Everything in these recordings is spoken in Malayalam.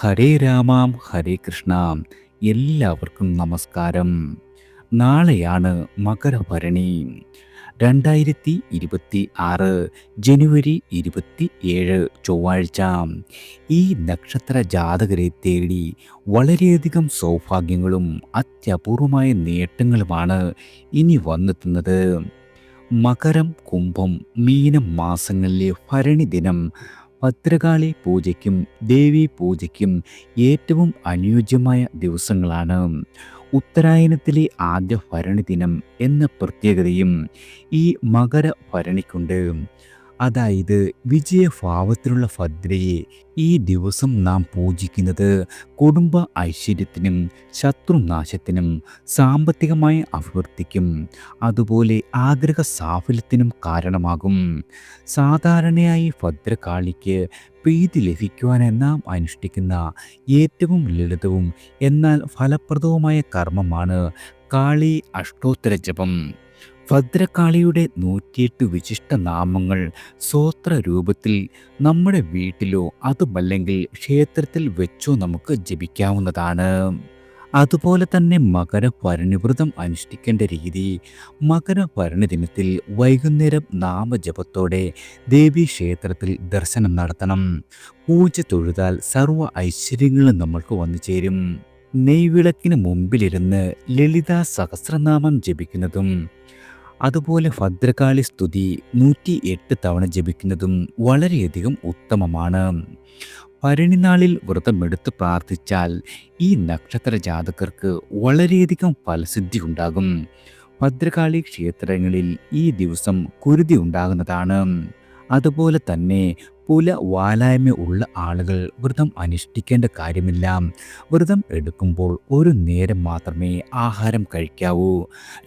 ഹരേ രാമാം ഹരേ കൃഷ്ണ. എല്ലാവർക്കും നമസ്കാരം. നാളെയാണ് മകരഭരണി. 2026 ജനുവരി 27 ചൊവ്വാഴ്ച. ഈ നക്ഷത്ര ജാതകരെ തേടി വളരെയധികം സൗഭാഗ്യങ്ങളും അത്യപൂർവമായ നേട്ടങ്ങളുമാണ് ഇനി വന്നെത്തുന്നത്. മകരം, കുംഭം, മീനം മാസങ്ങളിലെ ഭരണി ദിനം ഭദ്രകാളി പൂജയ്ക്കും ദേവീ പൂജയ്ക്കും ഏറ്റവും അനുയോജ്യമായ ദിവസങ്ങളാണ്. ഉത്തരായനത്തിലെ ആദ്യ ഭരണി ദിനം എന്ന പ്രത്യേകതയും ഈ മകരഭരണിക്കുണ്ട്. അതായത് വിജയഭാവത്തിലുള്ള ഭദ്രയെ ഈ ദിവസം നാം പൂജിക്കുന്നത് കുടുംബ ഐശ്വര്യത്തിനും ശത്രുനാശത്തിനും സാമ്പത്തികമായ അഭിവൃദ്ധിക്കും അതുപോലെ ആഗ്രഹ സാഫല്യത്തിനും കാരണമാകും. സാധാരണയായി ഭദ്രകാളിക്ക് പ്രീതി ലഭിക്കുവാനായി നാം അനുഷ്ഠിക്കുന്ന ഏറ്റവും ലളിതവും എന്നാൽ ഫലപ്രദവുമായ കർമ്മമാണ് കാളി അഷ്ടോത്തര ജപം. ഭദ്രകാളിയുടെ 108 വിശിഷ്ട നാമങ്ങൾ സ്വോത്ര രൂപത്തിൽ നമ്മുടെ വീട്ടിലോ അതുമല്ലെങ്കിൽ ക്ഷേത്രത്തിൽ വെച്ചോ നമുക്ക് ജപിക്കാവുന്നതാണ്. അതുപോലെ തന്നെ മകരഭരണി വ്രതം അനുഷ്ഠിക്കേണ്ട രീതി: മകരഭരണി ദിനത്തിൽ വൈകുന്നേരം നാമജപത്തോടെ ദേവീക്ഷേത്രത്തിൽ ദർശനം നടത്തണം. പൂജ തൊഴുതാൽ സർവ്വ ഐശ്വര്യങ്ങളും നമ്മൾക്ക് വന്നു ചേരും. നെയ്വിളക്കിന് മുമ്പിലിരുന്ന് ലളിത സഹസ്രനാമം ജപിക്കുന്നതും അതുപോലെ ഭദ്രകാളി സ്തുതി 108 തവണ ജപിക്കുന്നതും വളരെയധികം ഉത്തമമാണ്. ഭരണിനാളിൽ വ്രതമെടുത്ത് പ്രാർത്ഥിച്ചാൽ ഈ നക്ഷത്ര ജാതകർക്ക് വളരെയധികം ഫലസിദ്ധി ഉണ്ടാകും. ഭദ്രകാളി ക്ഷേത്രങ്ങളിൽ ഈ ദിവസം കുരുതി ഉണ്ടാകുന്നതാണ്. അതുപോലെ തന്നെ പുല വാലായ്മ ഉള്ള ആളുകൾ വ്രതം അനുഷ്ഠിക്കേണ്ട കാര്യമില്ല. വ്രതം എടുക്കുമ്പോൾ ഒരു നേരം മാത്രമേ ആഹാരം കഴിക്കാവൂ.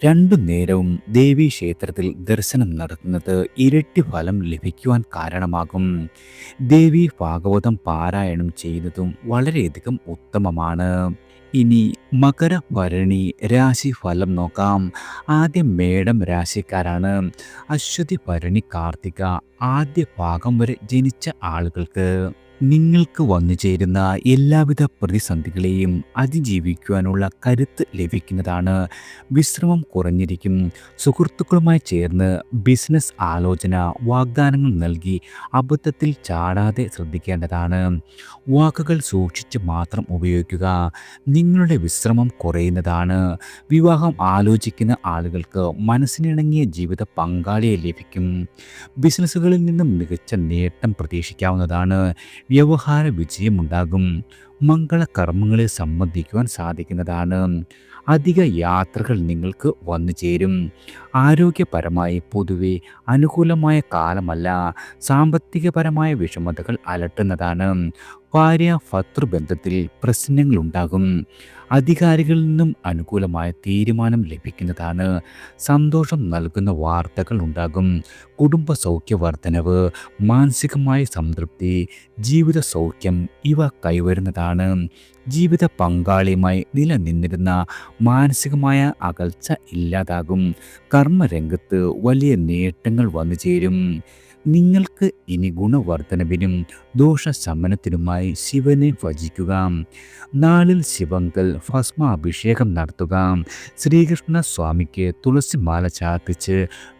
2 നേരവും ദേവീ ക്ഷേത്രത്തിൽ ദർശനം നടത്തുന്നത് ഇരട്ടി ഫലം ലഭിക്കുവാൻ കാരണമാകും. ദേവി ഭാഗവതം പാരായണം ചെയ്യുന്നതും വളരെയധികം ഉത്തമമാണ്. ഇനി മകരഭരണി രാശി ഫലം നോക്കാം. ആദ്യം മേടം രാശിക്കാരാണ്. അശ്വതി, ഭരണി, കാർത്തിക ആദ്യ ഭാഗം വരെ ജനിച്ച ആളുകൾക്ക് നിങ്ങൾക്ക് വന്നു ചേരുന്ന എല്ലാവിധ പ്രതിസന്ധികളെയും അതിജീവിക്കുവാനുള്ള കരുത്ത് ലഭിക്കുന്നതാണ്. വിശ്രമം കുറഞ്ഞിരിക്കും. സുഹൃത്തുക്കളുമായി ചേർന്ന് ബിസിനസ് ആലോചന വാഗ്ദാനങ്ങൾ നൽകി അബദ്ധത്തിൽ ചാടാതെ ശ്രദ്ധിക്കേണ്ടതാണ്. വാക്കുകൾ സൂക്ഷിച്ച് മാത്രം ഉപയോഗിക്കുക. നിങ്ങളുടെ വിശ്രമം കുറയുന്നതാണ്. വിവാഹം ആലോചിക്കുന്ന ആളുകൾക്ക് മനസ്സിനിണങ്ങിയ ജീവിത പങ്കാളിയെ ലഭിക്കും. ബിസിനസ്സുകളിൽ നിന്നും മികച്ച നേട്ടം പ്രതീക്ഷിക്കാവുന്നതാണ്. വ്യവഹാര വിജയമുണ്ടാകും. മംഗളകർമ്മങ്ങളിൽ സംബന്ധിക്കുവാൻ സാധിക്കുന്നതാണ്. അധിക യാത്രകൾ നിങ്ങൾക്ക് വന്നു ചേരും. ആരോഗ്യപരമായി പൊതുവെ അനുകൂലമായ കാലമല്ല. സാമ്പത്തികപരമായ വിഷമതകൾ അലട്ടുന്നതാണ്. ഭാര്യ ഭർതൃബന്ധത്തിൽ പ്രശ്നങ്ങളുണ്ടാകും. അധികാരികളിൽ നിന്നും അനുകൂലമായ തീരുമാനം ലഭിക്കുന്നതാണ്. സന്തോഷം നൽകുന്ന വാർത്തകൾ ഉണ്ടാകും. കുടുംബ സൗഖ്യവർദ്ധനവ്, മാനസികമായ സംതൃപ്തി, ജീവിത സൗഖ്യം ഇവ കൈവരുന്നതാണ്. ജീവിത പങ്കാളിയുമായി നിലനിന്നിരുന്ന മാനസികമായ അകൽച്ച ഇല്ലാതാകും. കർമ്മരംഗത്ത് വലിയ നേട്ടങ്ങൾ വന്നു ചേരും. നിങ്ങൾക്ക് ഇനി ഗുണവർദ്ധനവിനും ദോഷശമനത്തിനുമായി ശിവനെ ഭജിക്കുക. നാളിൽ ശിവങ്കൽ ഭസ്മാഭിഷേകം നടത്തുക. ശ്രീകൃഷ്ണ സ്വാമിക്ക് തുളസിമാല ചാർത്തിച്ച്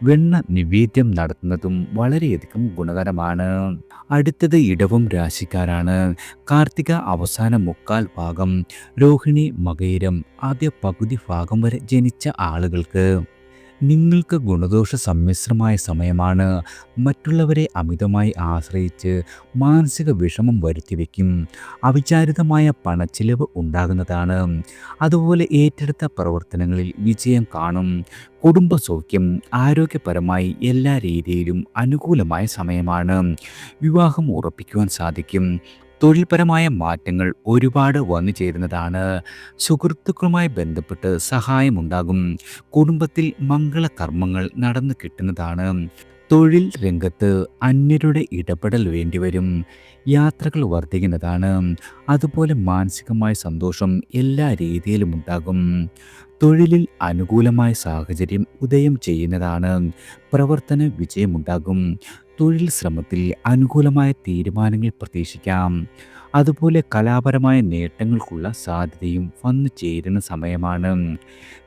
വെണ്ണ നിവേദ്യം നടത്തുന്നതും വളരെയധികം ഗുണകരമാണ്. അടുത്തത് ഇടവം രാശിക്കാരാണ്. കാർത്തിക അവസാന മുക്കാൽ ഭാഗം, രോഹിണി, മകയിരം ആദ്യ പകുതി ഭാഗം വരെ ജനിച്ച ആളുകൾക്ക് നിങ്ങൾക്ക് ഗുണദോഷ സമ്മിശ്രമായ സമയമാണ്. മറ്റുള്ളവരെ അമിതമായി ആശ്രയിച്ച് മാനസിക വിഷമം വരുത്തിവെക്കും. അവിചാരിതമായ പണച്ചിലവ് ഉണ്ടാകുന്നതാണ്. അതുപോലെ ഏറ്റെടുത്ത പ്രവർത്തനങ്ങളിൽ വിജയം കാണും. കുടുംബസൗഖ്യം, ആരോഗ്യപരമായി എല്ലാ രീതിയിലും അനുകൂലമായ സമയമാണ്. വിവാഹം ഉറപ്പിക്കുവാൻ സാധിക്കും. തൊഴിൽപരമായ മാറ്റങ്ങൾ ഒരുപാട് വന്നു ചേരുന്നതാണ്. സുഹൃത്തുക്കളുമായി ബന്ധപ്പെട്ട് സഹായമുണ്ടാകും. കുടുംബത്തിൽ മംഗളകർമ്മങ്ങൾ നടന്നു കിട്ടുന്നതാണ്. തൊഴിൽ രംഗത്ത് അന്യരുടെ ഇടപെടൽ വേണ്ടിവരും. യാത്രകൾ വർദ്ധിക്കുന്നതാണ്. അതുപോലെ മാനസികമായ സന്തോഷം എല്ലാ രീതിയിലും ഉണ്ടാകും. തൊഴിലിൽ അനുകൂലമായ സാഹചര്യം ഉദയം ചെയ്യുന്നതാണ്. പ്രവർത്തന വിജയമുണ്ടാകും. തൊഴിൽ ശ്രമത്തിൽ അനുകൂലമായ തീരുമാനങ്ങൾ പ്രതീക്ഷിക്കാം. അതുപോലെ കലാപരമായ നേട്ടങ്ങൾക്കുള്ള സാധ്യതയും വന്നു ചേരുന്ന സമയമാണ്.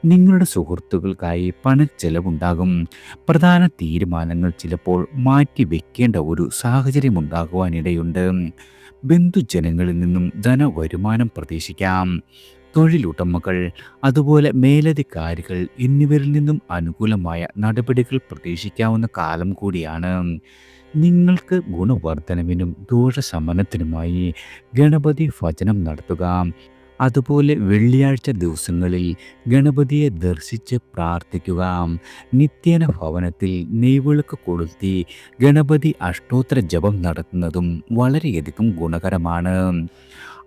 നിങ്ങളുടെ സുഹൃത്തുക്കൾക്കായി പണച്ചെലവുണ്ടാകും. പ്രധാന തീരുമാനങ്ങൾ ചിലപ്പോൾ മാറ്റി വെക്കേണ്ട ഒരു സാഹചര്യമുണ്ടാകുവാനിടയുണ്ട്. ബന്ധുജനങ്ങളിൽ നിന്നും ധനവരുമാനം പ്രതീക്ഷിക്കാം. തൊഴിലുടമകൾ, അതുപോലെ മേലധികാരികൾ എന്നിവരിൽ നിന്നും അനുകൂലമായ നടപടികൾ പ്രതീക്ഷിക്കാവുന്ന കാലം കൂടിയാണ്. നിങ്ങൾക്ക് ഗുണവർദ്ധനവിനും ദോഷശമനത്തിനുമായി ഗണപതി ഭജനം നടത്തുക. അതുപോലെ വെള്ളിയാഴ്ച ദിവസങ്ങളിൽ ഗണപതിയെ ദർശിച്ച് പ്രാർത്ഥിക്കുക. നിത്യേന ഭവനത്തിൽ നെയ്വിളക്ക് കൊളുത്തി ഗണപതി അഷ്ടോത്തര ജപം നടത്തുന്നതും വളരെയധികം ഗുണകരമാണ്.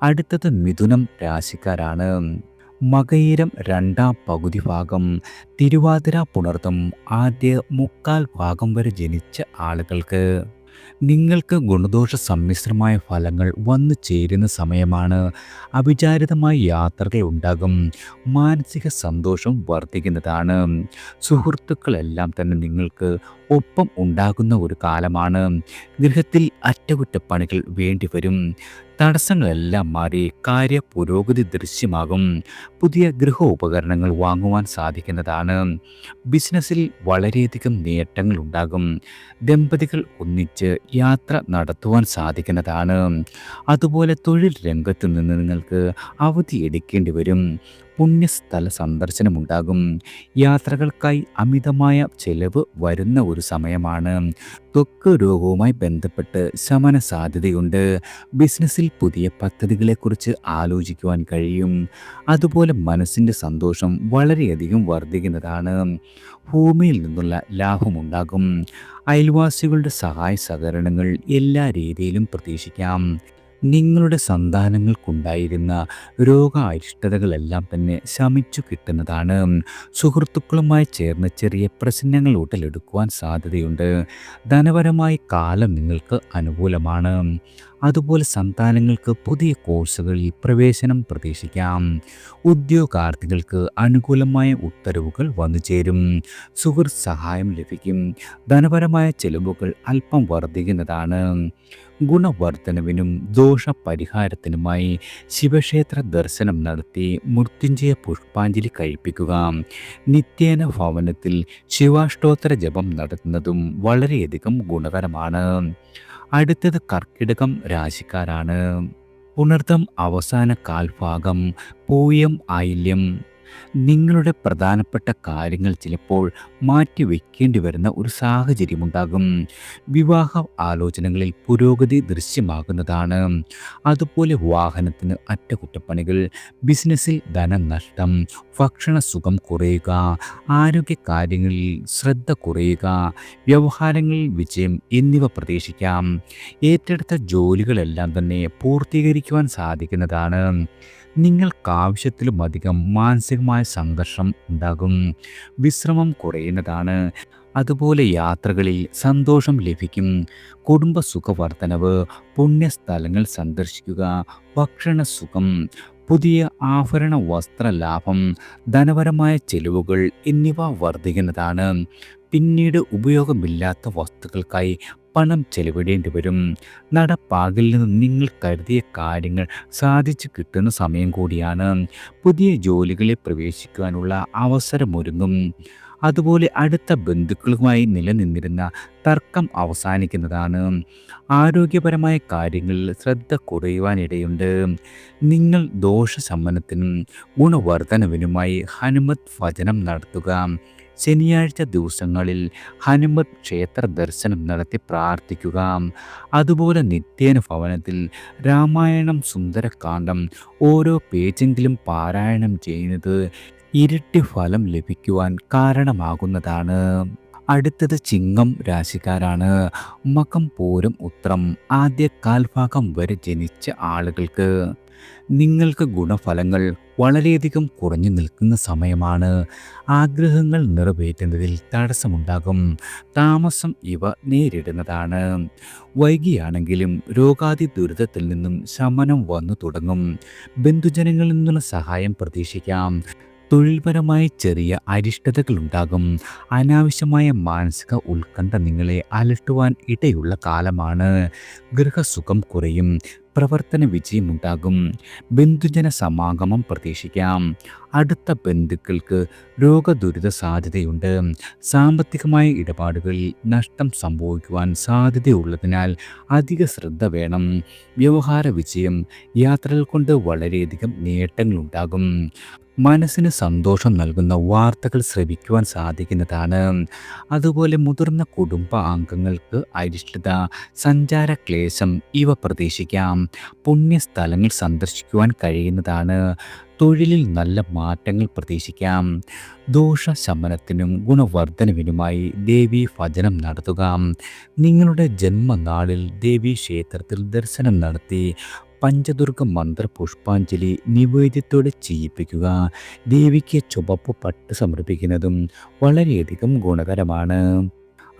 അടുത്തത് മിഥുനം രാശിക്കാരാണ്. മകയിരം രണ്ടാം പകുതി ഭാഗം, തിരുവാതിര പുണർതം ആദ്യ മുക്കാൽ ഭാഗം വരെ ജനിച്ച ആളുകൾക്ക് നിങ്ങൾക്ക് ഗുണദോഷ സമ്മിശ്രമായ ഫലങ്ങൾ വന്നു ചേരുന്ന സമയമാണ്. അവിചാരിതമായ യാത്രകൾ ഉണ്ടാകും. മാനസിക സന്തോഷം വർദ്ധിക്കുന്നതാണ്. സുഹൃത്തുക്കളെല്ലാം തന്നെ നിങ്ങൾക്ക് ഒപ്പം ഉണ്ടാകുന്ന ഒരു കാലമാണ്. ഗൃഹത്തിൽ അറ്റകുറ്റപ്പണികൾ വേണ്ടിവരും. തടസ്സങ്ങളെല്ലാം മാറി കാര്യ പുരോഗതി ദൃശ്യമാകും. പുതിയ ഗൃഹ ഉപകരണങ്ങൾ വാങ്ങുവാൻ സാധിക്കുന്നതാണ്. ബിസിനസ്സിൽ വളരെയധികം നേട്ടങ്ങൾ ഉണ്ടാകും. ദമ്പതികൾ ഒന്നിച്ച് യാത്ര നടത്തുവാൻ സാധിക്കുന്നതാണ്. അതുപോലെ തൊഴിൽ രംഗത്ത് നിന്ന് നിങ്ങൾക്ക് അവധി എടുക്കേണ്ടി വരും. പുണ്യസ്ഥല സന്ദർശനമുണ്ടാകും. യാത്രകൾക്കായി അമിതമായ ചെലവ് വരുന്ന ഒരു സമയമാണ്. ത്വക്ക് രോഗവുമായി ബന്ധപ്പെട്ട് ശമന സാധ്യതയുണ്ട്. ബിസിനസ്സിൽ പുതിയ പദ്ധതികളെക്കുറിച്ച് ആലോചിക്കുവാൻ കഴിയും. അതുപോലെ മനസ്സിൻ്റെ സന്തോഷം വളരെയധികം വർദ്ധിക്കുന്നതാണ്. ഭൂമിയിൽ നിന്നുള്ള ലാഭമുണ്ടാകും. അയൽവാസികളുടെ സഹായ സഹകരണങ്ങൾ എല്ലാ രീതിയിലും പ്രതീക്ഷിക്കാം. നിങ്ങളുടെ സന്താനങ്ങൾക്കുണ്ടായിരുന്ന രോഗാരിഷ്ടതകളെല്ലാം തന്നെ ശമിച്ചു കിട്ടുന്നതാണ്. സുഹൃത്തുക്കളുമായി ചേർന്ന് ചെറിയ പ്രശ്നങ്ങൾ ഉടലെടുക്കുവാൻ സാധ്യതയുണ്ട്. ധനപരമായി കാലം നിങ്ങൾക്ക് അനുകൂലമാണ്. അതുപോലെ സന്താനങ്ങൾക്ക് പുതിയ കോഴ്സുകളിൽ പ്രവേശനം പ്രതീക്ഷിക്കാം. ഉദ്യോഗാർത്ഥികൾക്ക് അനുകൂലമായ ഉത്തരവുകൾ വന്നു ചേരും. സുഹൃത്ത് സഹായം ലഭിക്കും. ധനപരമായ ചെലവുകൾ അല്പം വർദ്ധിക്കുന്നതാണ്. ഗുണവർദ്ധനവിനും ദോഷപരിഹാരത്തിനുമായി ശിവക്ഷേത്ര ദർശനം നടത്തി മൃത്യുഞ്ജയ പുഷ്പാഞ്ജലി കഴിപ്പിക്കുക. നിത്യേന ഭവനത്തിൽ ശിവാഷ്ടോത്തര ജപം നടത്തുന്നതും വളരെയധികം ഗുണകരമാണ്. അടുത്തത് കർക്കിടകം രാശിക്കാരാണ്. പുണർതം അവസാന കാൽഭാഗം, പൂയം ആയില്യം. നിങ്ങളുടെ പ്രധാനപ്പെട്ട കാര്യങ്ങൾ ചിലപ്പോൾ മാറ്റിവെക്കേണ്ടി വരുന്ന ഒരു സാഹചര്യമുണ്ടാകും. വിവാഹ ആലോചനകളിൽ പുരോഗതി ദൃശ്യമാകുന്നതാണ്. അതുപോലെ വാഹനത്തിന് അറ്റകുറ്റപ്പണികൾ, ബിസിനസ്സിൽ ധനനഷ്ടം, ഭക്ഷണസുഖം കുറയുക, ആരോഗ്യകാര്യങ്ങളിൽ ശ്രദ്ധ കുറയുക, വ്യവഹാരങ്ങളിൽ വിജയം എന്നിവ പ്രതീക്ഷിക്കാം. ഏറ്റെടുത്ത ജോലികളെല്ലാം തന്നെ പൂർത്തീകരിക്കുവാൻ സാധിക്കുന്നതാണ്. നിങ്ങൾക്കാവശ്യത്തിലും അധികം മാനസികമായ സംഘർഷം ഉണ്ടാകും. വിശ്രമം കുറയുന്നതാണ്. അതുപോലെ യാത്രകളിൽ സന്തോഷം ലഭിക്കും. കുടുംബ സുഖവർദ്ധനവ്, പുണ്യസ്ഥലങ്ങൾ സന്ദർശിക്കുക, ഭക്ഷണസുഖം, പുതിയ ആഭരണ വസ്ത്രലാഭം, ധനപരമായ ചെലവുകൾ എന്നിവ വർദ്ധിക്കുന്നതാണ്. പിന്നീട് ഉപയോഗമില്ലാത്ത വസ്തുക്കൾക്കായി പണം ചെലവിടേണ്ടി വരും. നടപ്പാകിൽ നിന്ന് നിങ്ങൾ കരുതിയ കാര്യങ്ങൾ സാധിച്ചു കിട്ടുന്ന സമയം കൂടിയാണ്. പുതിയ ജോലികളിൽ പ്രവേശിക്കാനുള്ള അവസരമൊരുങ്ങും. അതുപോലെ അടുത്ത ബന്ധുക്കളുമായി നിലനിന്നിരുന്ന തർക്കം അവസാനിക്കുന്നതാണ്. ആരോഗ്യപരമായ കാര്യങ്ങളിൽ ശ്രദ്ധ കുറയുവാനിടയുണ്ട്. നിങ്ങൾ ദോഷശമനത്തിനും ഗുണവർദ്ധനവിനുമായി ഹനുമത് ഭജനം നടത്തുക. ശനിയാഴ്ച ദിവസങ്ങളിൽ ഹനുമത് ക്ഷേത്ര ദർശനം നടത്തി പ്രാർത്ഥിക്കുക. അതുപോലെ നിത്യേന ഭവനത്തിൽ രാമായണം സുന്ദരകാന്ഡം ഓരോ പേജെങ്കിലും പാരായണം ചെയ്യുന്നത് ഇരട്ടി ഫലം ലഭിക്കുവാൻ കാരണമാകുന്നതാണ്. അടുത്തത് ചിങ്ങം രാശിക്കാരാണ്. മകം പൂരം ഉത്രം ആദ്യ കാൽഭാഗം വരെ ജനിച്ച ആളുകൾക്ക് നിങ്ങൾക്ക് ഗുണഫലങ്ങൾ വളരെയധികം കുറഞ്ഞു നിൽക്കുന്ന സമയമാണ്. ആഗ്രഹങ്ങൾ നിറവേറ്റുന്നതിൽ തടസ്സമുണ്ടാകും. താമസം ഇവ നേരിടുന്നതാണ്. വൈകിയാണെങ്കിലും രോഗാതി ദുരിതത്തിൽ നിന്നും ശമനം വന്നു തുടങ്ങും. ബന്ധുജനങ്ങളിൽ നിന്നുള്ള സഹായം പ്രതീക്ഷിക്കാം. തൊഴിൽപരമായി ചെറിയ അരിഷ്ടതകളുണ്ടാകും. അനാവശ്യമായ മാനസിക ഉത്കണ്ഠ നിങ്ങളെ അലട്ടുവാൻ ഇടയുള്ള കാലമാണ്. ഗൃഹസുഖം കുറയും. പ്രവർത്തന വിജയമുണ്ടാകും. ബന്ധുജന സമാഗമം പ്രതീക്ഷിക്കാം. അടുത്ത ബന്ധുക്കൾക്ക് രോഗദുരിത സാധ്യതയുണ്ട്. സാമ്പത്തികമായ ഇടപാടുകളിൽ നഷ്ടം സംഭവിക്കുവാൻ സാധ്യതയുള്ളതിനാൽ അധിക ശ്രദ്ധ വേണം. വ്യവഹാര വിജയം. യാത്രകൾ കൊണ്ട് വളരെയധികം നേട്ടങ്ങളുണ്ടാകും. മനസ്സിന് സന്തോഷം നൽകുന്ന വാർത്തകൾ ശ്രവിക്കുവാൻ സാധിക്കുന്നതാണ്. അതുപോലെ മുതിർന്ന കുടുംബ അംഗങ്ങൾക്ക് അരിഷ്ടത, സഞ്ചാര ക്ലേശം ഇവ പ്രതീക്ഷിക്കാം. പുണ്യസ്ഥലങ്ങൾ സന്ദർശിക്കുവാൻ കഴിയുന്നതാണ്. തൊഴിലിൽ നല്ല മാറ്റങ്ങൾ പ്രതീക്ഷിക്കാം. ദോഷശമനത്തിനും ഗുണവർദ്ധനവിനുമായി ദേവീ ഭജനം നടത്തുക. നിങ്ങളുടെ ജന്മനാളിൽ ദേവീ ക്ഷേത്രത്തിൽ ദർശനം നടത്തി പഞ്ചദുർഗ മന്ത്ര പുഷ്പാഞ്ജലി നിവേദ്യത്തോടെ ചെയ്യിപ്പിക്കുക. ദേവിക്ക് ചുവപ്പ് പട്ട് സമർപ്പിക്കുന്നതും വളരെയധികം ഗുണകരമാണ്.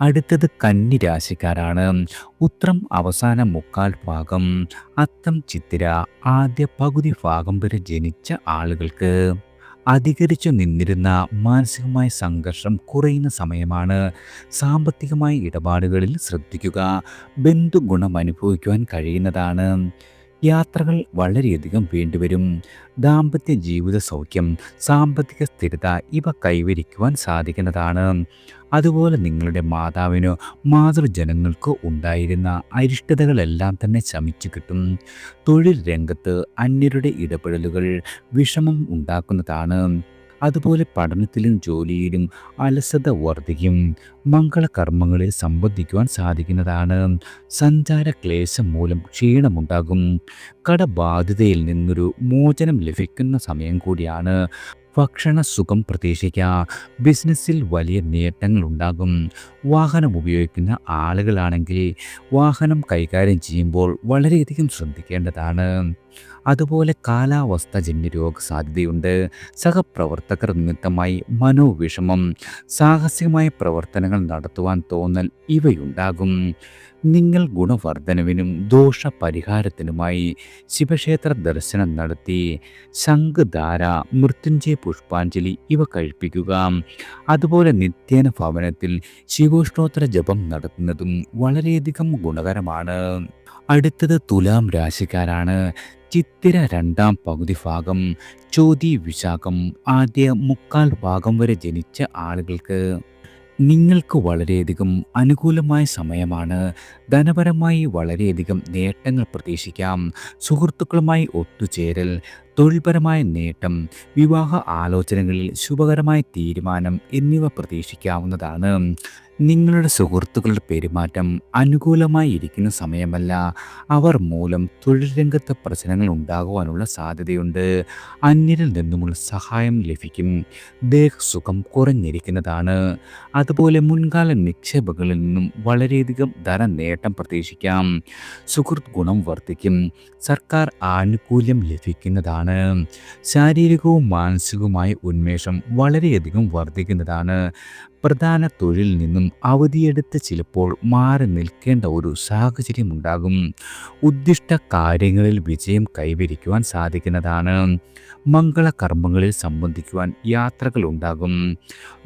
അടുത്തത് കന്നി രാശിക്കാരാണ്. ഉത്രം അവസാന മുക്കാൽ ഭാഗം, അത്തം ചിത്തിര ആദ്യ പകുതി ഭാഗം വരെ ജനിച്ച ആളുകൾക്ക് അധികരിച്ചു നിന്നിരുന്ന മാനസികമായ സംഘർഷം കുറയുന്ന സമയമാണ്. സാമ്പത്തികമായ ഇടപാടുകളിൽ ശ്രദ്ധിക്കുക. ബന്ധുഗുണം അനുഭവിക്കുവാൻ കഴിയുന്നതാണ്. യാത്രകൾ വളരെയധികം വേണ്ടിവരും. ദാമ്പത്യ ജീവിത സൗഖ്യം, സാമ്പത്തിക സ്ഥിരത ഇവ കൈവരിക്കുവാൻ സാധിക്കുന്നതാണ്. അതുപോലെ നിങ്ങളുടെ മാതാവിനോ മാതൃജനങ്ങൾക്കോ ഉണ്ടായിരുന്ന അരിഷ്ടതകളെല്ലാം തന്നെ ശമിച്ചു കിട്ടും. തൊഴിൽ രംഗത്ത് അന്യരുടെ ഇടപെടലുകൾ വിഷമം ഉണ്ടാക്കുന്നതാണ്. അതുപോലെ പഠനത്തിലും ജോലിയിലും അലസത വർദ്ധിക്കും. മംഗളകർമ്മങ്ങളിൽ സംബന്ധിക്കുവാൻ സാധിക്കുന്നതാണ്. സഞ്ചാര ക്ലേശം മൂലം ക്ഷീണമുണ്ടാകും. കടബാധ്യതയിൽ നിന്നൊരു മോചനം ലഭിക്കുന്ന സമയം കൂടിയാണ്. ഭക്ഷണ സുഖം പ്രതീക്ഷിക്കുക. ബിസിനസ്സിൽ വലിയ നേട്ടങ്ങൾ ഉണ്ടാകും. വാഹനം ഉപയോഗിക്കുന്ന ആളുകളാണെങ്കിൽ വാഹനം കൈകാര്യം ചെയ്യുമ്പോൾ വളരെയധികം ശ്രദ്ധിക്കേണ്ടതാണ്. അതുപോലെ കാലാവസ്ഥജന്യ രോഗസാധ്യതയുണ്ട്. സഹപ്രവർത്തകർ നിമിത്തമായി മനോവിഷമം, സാഹസികമായ പ്രവർത്തനങ്ങൾ നടത്തുവാൻ തോന്നൽ ഇവയുണ്ടാകും. നിങ്ങൾ ഗുണവർദ്ധനവിനും ദോഷപരിഹാരത്തിനുമായി ശിവക്ഷേത്ര ദർശനം നടത്തി ശംഖധാര, മൃത്യുഞ്ജയ പുഷ്പാഞ്ജലി ഇവ കഴിപ്പിക്കുക. അതുപോലെ നിത്യേന ഭവനത്തിൽ ശിവോഷ്ണോത്തര ജപം നടത്തുന്നതും വളരെയധികം ഗുണകരമാണ്. അടുത്തത് തുലാം രാശിക്കാരാണ്. ചിത്തിര രണ്ടാം പകുതി ഭാഗം, ചോതി വിശാഖം ആദ്യ മുക്കാൽ ഭാഗം വരെ ജനിച്ച ആളുകൾക്ക് നിങ്ങൾക്ക് വളരെയധികം അനുകൂലമായ സമയമാണ്. ധനപരമായി വളരെയധികം നേട്ടങ്ങൾ പ്രതീക്ഷിക്കാം. സുഹൃത്തുക്കളുമായി ഒത്തുചേരൽ, തൊഴിൽപരമായ നേട്ടം, വിവാഹ ആലോചനകളിൽ ശുഭകരമായ തീരുമാനം എന്നിവ പ്രതീക്ഷിക്കാവുന്നതാണ്. നിങ്ങളുടെ സുഹൃത്തുക്കളുടെ പെരുമാറ്റം അനുകൂലമായി ഇരിക്കുന്ന സമയമല്ല. അവർ മൂലം തൊഴിൽ രംഗത്ത് പ്രശ്നങ്ങൾ ഉണ്ടാകുവാനുള്ള സാധ്യതയുണ്ട്. അന്യരിൽ നിന്നുമുള്ള സഹായം ലഭിക്കും. ദേഹസുഖം കുറഞ്ഞിരിക്കുന്നതാണ്. അതുപോലെ മുൻകാല നിക്ഷേപങ്ങളിൽ നിന്നും വളരെയധികം ധനനേട്ടം പ്രതീക്ഷിക്കാം. സുഹൃത്ത് ഗുണം വർദ്ധിക്കും. സർക്കാർ ആനുകൂല്യം ലഭിക്കുന്നതാണ്. ശാരീരികവും മാനസികവുമായ ഉന്മേഷം വളരെയധികം വർദ്ധിക്കുന്നതാണ്. പ്രധാന തൊഴിലിൽ നിന്നും അവധിയെടുത്ത് ചിലപ്പോൾ മാറി നിൽക്കേണ്ട ഒരു സാഹചര്യം ഉണ്ടാകും. ഉദ്ദിഷ്ട കാര്യങ്ങളിൽ വിജയം കൈവരിക്കുവാൻ സാധിക്കുന്നതാണ്. മംഗളകർമ്മങ്ങളിൽ സംബന്ധിക്കുവാൻ യാത്രകൾ ഉണ്ടാകും.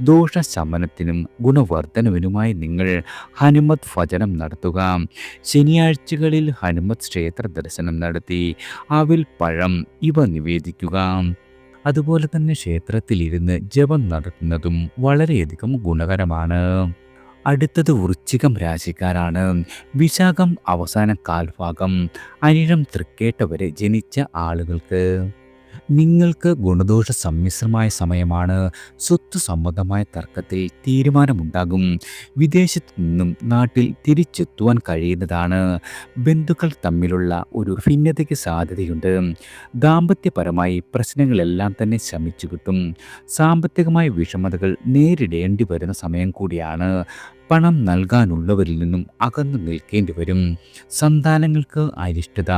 ദോഷശമനത്തിനും ഗുണവർദ്ധനവിനുമായി നിങ്ങൾ ഹനുമത് ഭജനം നടത്തുക. ശനിയാഴ്ചകളിൽ ഹനുമത് ക്ഷേത്ര ദർശനം നടത്തി അവിൽ, പഴം ഇവ നിവേദിക്കുക. അതുപോലെ തന്നെ ക്ഷേത്രത്തിലിരുന്ന് ജപം നടത്തുന്നതും വളരെയധികം ഗുണകരമാണ്. അടുത്തത് വൃശ്ചികം രാശിക്കാരാണ്. വിശാഖം അവസാന കാൽഭാഗം, അനിഴം തൃക്കേട്ട വരെ ജനിച്ച ആളുകൾക്ക് നിങ്ങൾക്ക് ഗുണദോഷ സമ്മിശ്രമായ സമയമാണ്. സ്വത്ത് സംബന്ധമായ തർക്കത്തിൽ തീരുമാനമുണ്ടാകും. വിദേശത്തു നിന്നും നാട്ടിൽ തിരിച്ചെത്തുവാൻ കഴിയുന്നതാണ്. ബന്ധുക്കൾ തമ്മിലുള്ള ഒരു ഭിന്നതയ്ക്ക് സാധ്യതയുണ്ട്. ദാമ്പത്യപരമായി പ്രശ്നങ്ങളെല്ലാം തന്നെ ശമിച്ചു കിട്ടും. സാമ്പത്തികമായ വിഷമതകൾ നേരിടേണ്ടി വരുന്ന സമയം കൂടിയാണ്. പണം നൽകാനുള്ളവരിൽ നിന്നും അകന്നു നിൽക്കേണ്ടി വരും. സന്താനങ്ങൾക്ക് അരിഷ്ടത,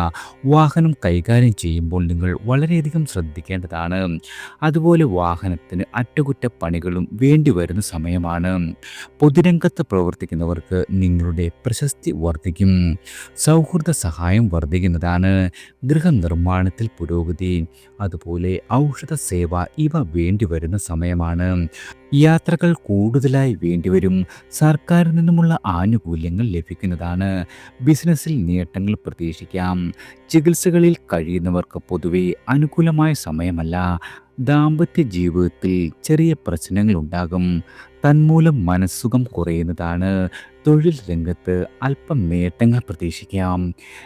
വാഹനം കൈകാര്യം ചെയ്യുമ്പോൾ നിങ്ങൾ വളരെയധികം ശ്രദ്ധിക്കേണ്ടതാണ്. അതുപോലെ വാഹനത്തിന് അറ്റകുറ്റപ്പണികളും വേണ്ടി വരുന്ന സമയമാണ്. പൊതുരംഗത്ത് പ്രവർത്തിക്കുന്നവർക്ക് നിങ്ങളുടെ പ്രശസ്തി വർദ്ധിക്കും. സൗഹൃദ സഹായം വർദ്ധിക്കുന്നതാണ്. ഗൃഹനിർമ്മാണത്തിൽ പുരോഗതി, അതുപോലെ ഔഷധ സേവ ഇവ വേണ്ടി വരുന്ന സമയമാണ്. യാത്രകൾ കൂടുതലായി വേണ്ടിവരും. സർക്കാരിൽ നിന്നുമുള്ള ആനുകൂല്യങ്ങൾ ലഭിക്കുന്നതാണ്. ബിസിനസ്സിൽ നേട്ടങ്ങൾ പ്രതീക്ഷിക്കാം. ചികിത്സകളിൽ കഴിയുന്നവർക്ക് പൊതുവെ അനുകൂലമായ സമയമല്ല. ദാമ്പത്യ ജീവിതത്തിൽ ചെറിയ പ്രശ്നങ്ങളുണ്ടാകും. തന്മൂലം മനസ്സുഖം കുറയുന്നതാണ്. തൊഴിൽ രംഗത്ത് അല്പം നേട്ടങ്ങൾ പ്രതീക്ഷിക്കാം.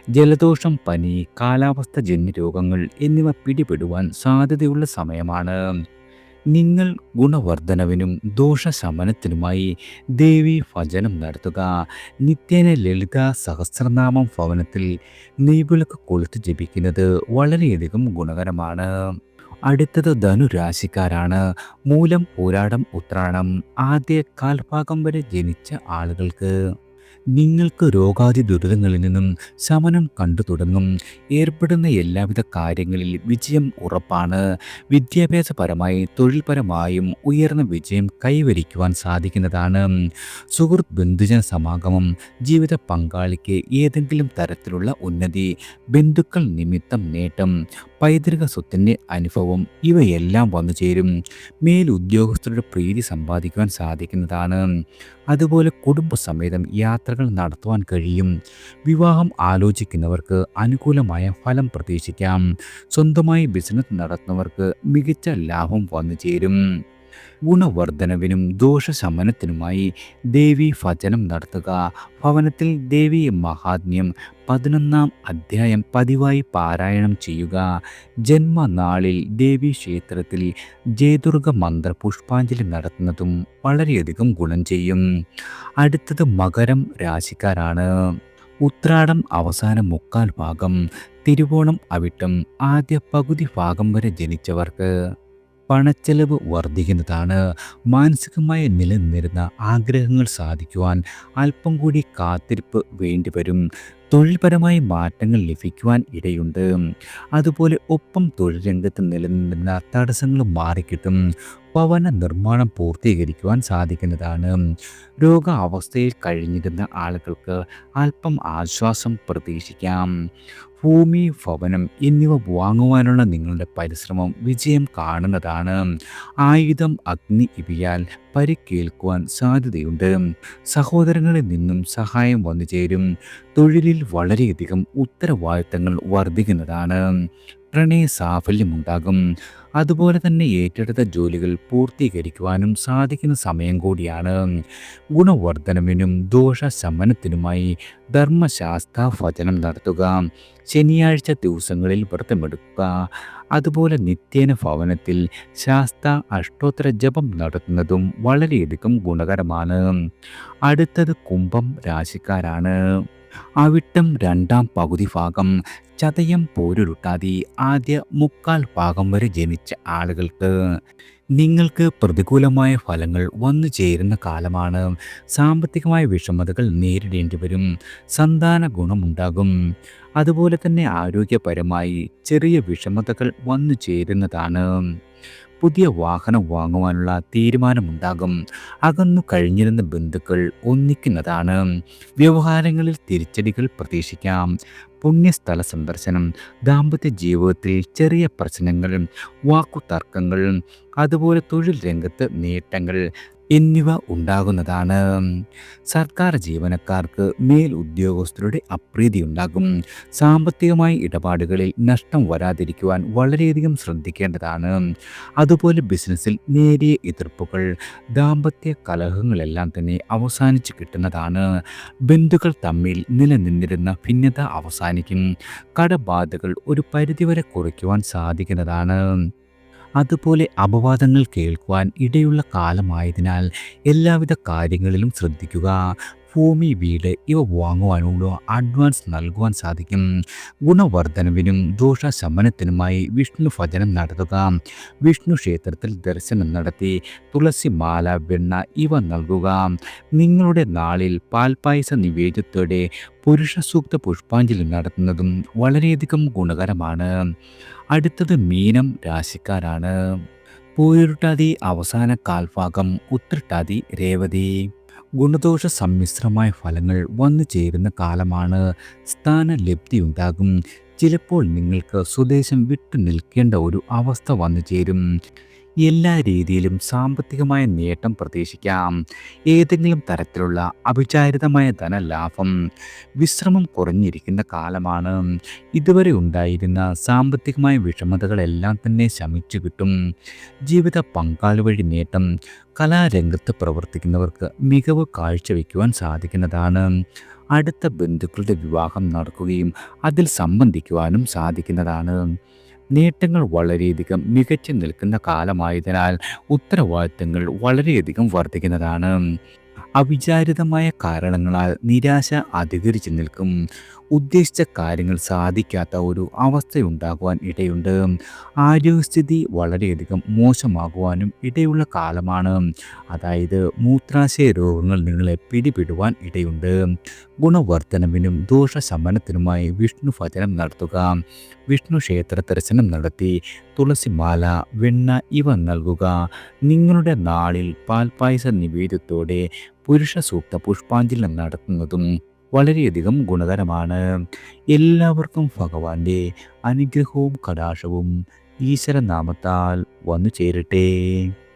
ജലദോഷം, പനി, കാലാവസ്ഥജന്യ രോഗങ്ങൾ എന്നിവ പിടിപെടുവാൻ സാധ്യതയുള്ള സമയമാണ്. നിങ്ങൾ ഗുണവർദ്ധനവിനും ദോഷശമനത്തിനുമായി ദേവീ ഭജനം നടത്തുക. നിത്യേന ലളിത സഹസ്രനാമം ഭവനത്തിൽ നെയ്വിളക്ക് കൊളുത്ത് ജപിക്കുന്നത് വളരെയധികം ഗുണകരമാണ്. അടുത്തത് ധനുരാശിക്കാരാണ്. മൂലം, പൂരാടം, ഉത്രാടം ആദ്യ കാൽഭാഗം വരെ ജനിച്ച ആളുകൾക്ക് നിങ്ങൾക്ക് രോഗാദി ദുരിതങ്ങളിൽ നിന്നും ശമനം കണ്ടു തുടങ്ങും. ഏർപ്പെടുന്ന എല്ലാവിധ കാര്യങ്ങളിൽ വിജയം ഉറപ്പാണ്. വിദ്യാഭ്യാസപരമായി തൊഴിൽപരമായും ഉയർന്ന വിജയം കൈവരിക്കുവാൻ സാധിക്കുന്നതാണ്. സുഹൃത്ത് ബന്ധുജന സമാഗമം, ജീവിത പങ്കാളിക്ക് ഏതെങ്കിലും തരത്തിലുള്ള ഉന്നതി, ബന്ധുക്കൾ നിമിത്തം നേട്ടം, പൈതൃക സ്വത്തിൻ്റെ അനുഭവം ഇവയെല്ലാം വന്നു ചേരും. മേലുദ്യോഗസ്ഥരുടെ പ്രീതി സമ്പാദിക്കുവാൻ സാധിക്കുന്നതാണ്. അതുപോലെ കുടുംബസമേതം യാത്രകൾ നടത്തുവാൻ കഴിയും. വിവാഹം ആലോചിക്കുന്നവർക്ക് അനുകൂലമായ ഫലം പ്രതീക്ഷിക്കാം. സ്വന്തമായി ബിസിനസ് നടത്തുന്നവർക്ക് മികച്ച ലാഭം വന്നു ചേരും. ഗുണവർദ്ധനവിനും ദോഷശമനത്തിനുമായി ദേവീ ഭജനം നടത്തുക. ഭവനത്തിൽ ദേവീ മഹാത്മ്യം 11-ാം അധ്യായം പതിവായി പാരായണം ചെയ്യുക. ജന്മനാളിൽ ദേവീ ക്ഷേത്രത്തിൽ ജയദുർഗ മന്ത്ര പുഷ്പാഞ്ജലി നടത്തുന്നതും വളരെയധികം ഗുണം ചെയ്യും. അടുത്തത് മകരം രാശിക്കാരാണ്. ഉത്രാടം അവസാന മുക്കാൽ ഭാഗം, തിരുവോണം, അവിട്ടം ആദ്യ പകുതി ഭാഗം വരെ ജനിച്ചവർക്ക് പണച്ചെലവ് വർദ്ധിക്കുന്നതാണ്. മാനസികമായി നിലനിന്നിരുന്ന ആഗ്രഹങ്ങൾ സാധിക്കുവാൻ അല്പം കൂടി കാത്തിരിപ്പ് വേണ്ടിവരും. തൊഴിൽപരമായി മാറ്റങ്ങൾ ലഭിക്കുവാൻ ഇടയുണ്ട്. അതുപോലെ ഒപ്പം തൊഴിൽ രംഗത്ത് നിലനിന്നിരുന്ന തടസ്സങ്ങൾ മാറിക്കിട്ടും. ഭവന നിർമ്മാണം പൂർത്തീകരിക്കുവാൻ സാധിക്കുന്നതാണ്. രോഗാവസ്ഥയിൽ കഴിഞ്ഞിരുന്ന ആളുകൾക്ക് അല്പം ആശ്വാസം പ്രതീക്ഷിക്കാം. ഭൂമി, ഭവനം എന്നിവ വാങ്ങുവാനുള്ള നിങ്ങളുടെ പരിശ്രമം വിജയം കാണുന്നതാണ്. ആയുധം, അഗ്നി ഇവയാൽ പരിക്കേൽക്കുവാൻ സാധ്യതയുണ്ട്. സഹോദരങ്ങളിൽ നിന്നും സഹായം വന്നു ചേരും. തൊഴിലിൽ വളരെയധികം ഉത്തരവാദിത്തങ്ങൾ വർദ്ധിക്കുന്നതാണ്. പ്രണയ സാഫല്യമുണ്ടാകും. അതുപോലെ തന്നെ ഏറ്റെടുത്ത ജോലികൾ പൂർത്തീകരിക്കുവാനും സാധിക്കുന്ന സമയം കൂടിയാണ്. ഗുണവർദ്ധനവിനും ദോഷശമനത്തിനുമായി ധർമ്മശാസ്ത്ര ഭജനം നടത്തുക. ശനിയാഴ്ച ദിവസങ്ങളിൽ വ്രതമെടുക്കുക. അതുപോലെ നിത്യേന ഭവനത്തിൽ ശാസ്ത്ര അഷ്ടോത്തര ജപം നടത്തുന്നതും വളരെയധികം ഗുണകരമാണ്. അടുത്തത് കുംഭം രാശിക്കാരാണ്. അവിട്ടം 2-ാം പകുതി ഭാഗം, ചതയം, പോരുരുട്ടാതി ആദ്യ മുക്കാൽ ഭാഗം വരെ ജനിച്ച ആളുകൾക്ക് നിങ്ങൾക്ക് പ്രതികൂലമായ ഫലങ്ങൾ വന്നു ചേരുന്ന കാലമാണ്. സാമ്പത്തികമായ വിഷമതകൾ നേരിടേണ്ടി വരും. സന്താന ഗുണമുണ്ടാകും. അതുപോലെ തന്നെ ആരോഗ്യപരമായി ചെറിയ വിഷമതകൾ വന്നു ചേരുന്നതാണ്. പുതിയ വാഹനം വാങ്ങുവാനുള്ള തീരുമാനമുണ്ടാകും. അകന്നു കഴിഞ്ഞിരുന്ന ബന്ധുക്കൾ ഒന്നിക്കുന്നതാണ്. വ്യവഹാരങ്ങളിൽ തിരിച്ചടികൾ പ്രതീക്ഷിക്കാം. പുണ്യസ്ഥല സന്ദർശനം, ദാമ്പത്യ ജീവിതത്തിൽ ചെറിയ പ്രശ്നങ്ങൾ, വാക്കുതർക്കങ്ങൾ, അതുപോലെ തൊഴിൽ രംഗത്ത് നേട്ടങ്ങൾ എന്നിവ ഉണ്ടാകുന്നതാണ്. സർക്കാർ ജീവനക്കാർക്ക് മേൽ ഉദ്യോഗസ്ഥരുടെ അപ്രീതി ഉണ്ടാകും. സാമ്പത്തികമായ ഇടപാടുകളിൽ നഷ്ടം വരാതിരിക്കുവാൻ വളരെയധികം ശ്രദ്ധിക്കേണ്ടതാണ്. അതുപോലെ ബിസിനസ്സിൽ നേരിയ എതിർപ്പുകൾ, ദാമ്പത്യ കലഹങ്ങളെല്ലാം തന്നെ അവസാനിച്ചു കിട്ടുന്നതാണ്. ബന്ധുക്കൾ തമ്മിൽ നിലനിന്നിരുന്ന ഭിന്നത അവസാനിക്കും. കടബാധകൾ ഒരു പരിധിവരെ കുറയ്ക്കുവാൻ സാധിക്കുന്നതാണ്. അതുപോലെ അപവാദങ്ങൾ കേൾക്കുവാൻ ഇടയുള്ള കാലമായതിനാൽ എല്ലാവിധ കാര്യങ്ങളിലും ശ്രദ്ധിക്കുക. ഭൂമി, വീട് ഇവ വാങ്ങുവാനുള്ള അഡ്വാൻസ് നൽകുവാൻ സാധിക്കും. ഗുണവർദ്ധനവിനും ദോഷശമനത്തിനുമായി വിഷ്ണു ഭജനം നടത്തുക. വിഷ്ണു ക്ഷേത്രത്തിൽ ദർശനം നടത്തി തുളസി മാല, വെണ്ണ ഇവ നൽകുക. നിങ്ങളുടെ നാളിൽ പാൽപ്പായസ നിവേദ്യത്തോടെ പുരുഷ സൂക്ത പുഷ്പാഞ്ജലി നടത്തുന്നതും വളരെയധികം ഗുണകരമാണ്. അടുത്തത് മീനം രാശിക്കാരാണ്. പൂരുരുട്ടാതി അവസാന കാൽഭാഗം, ഉത്രട്ടാതി, രേവതി ഗുണദോഷ സമ്മിശ്രമായ ഫലങ്ങൾ വന്നു ചേരുന്ന കാലമാണ്. സ്ഥാനലബ്ധിയുണ്ടാകും. ചിലപ്പോൾ നിങ്ങൾക്ക് സ്വദേശം വിട്ടു നിൽക്കേണ്ട ഒരു അവസ്ഥ വന്നു ചേരും. എല്ലാ രീതിയിലും സാമ്പത്തികമായ നേട്ടം പ്രതീക്ഷിക്കാം. ഏതെങ്കിലും തരത്തിലുള്ള അവിചാരിതമായ ധനലാഭം, വിശ്രമം കുറഞ്ഞിരിക്കുന്ന കാലമാണ്. ഇതുവരെ ഉണ്ടായിരുന്ന സാമ്പത്തികമായ വിഷമതകളെല്ലാം തന്നെ ശമിച്ചു കിട്ടും. ജീവിത പങ്കാളി വഴി നേട്ടം, കലാരംഗത്ത് പ്രവർത്തിക്കുന്നവർക്ക് മികവ് കാഴ്ചവെക്കുവാൻ സാധിക്കുന്നതാണ്. അടുത്ത ബന്ധുക്കളുടെ വിവാഹം നടക്കുകയും അതിൽ സംബന്ധിക്കുവാനും സാധിക്കുന്നതാണ്. നേട്ടങ്ങൾ വളരെയധികം മികച്ചു നിൽക്കുന്ന കാലമായതിനാൽ ഉത്തരവാദിത്തങ്ങൾ വളരെയധികം വർദ്ധിക്കുന്നതാണ്. അവിചാരിതമായ കാരണങ്ങളാൽ നിരാശ അധികരിച്ചു നിൽക്കും. ഉദ്ദേശിച്ച കാര്യങ്ങൾ സാധിക്കാത്ത ഒരു അവസ്ഥയുണ്ടാകുവാൻ ഇടയുണ്ട്. ആരോഗ്യസ്ഥിതി വളരെയധികം മോശമാകുവാനും ഇടയുള്ള കാലമാണ്. അതായത് മൂത്രാശയ രോഗങ്ങൾ നിങ്ങളെ പിടിപെടുവാൻ ഇടയുണ്ട്. ഗുണവർദ്ധനവിനും ദോഷശമനത്തിനുമായി വിഷ്ണു ഭജനം നടത്തുക. വിഷ്ണു ക്ഷേത്ര ദർശനം നടത്തി തുളസിമാല, വെണ്ണ ഇവ നൽകുക. നിങ്ങളുടെ നാളിൽ പാൽപ്പായസ നിവേദ്യത്തോടെ പുരുഷ സൂക്ത പുഷ്പാഞ്ജലി നടത്തുന്നതും വളരെയധികം ഗുണകരമാണ്. എല്ലാവർക്കും ഭഗവാന്റെ അനുഗ്രഹവും കടാക്ഷവും ഈശ്വരനാമത്താൽ വന്നു ചേരട്ടെ.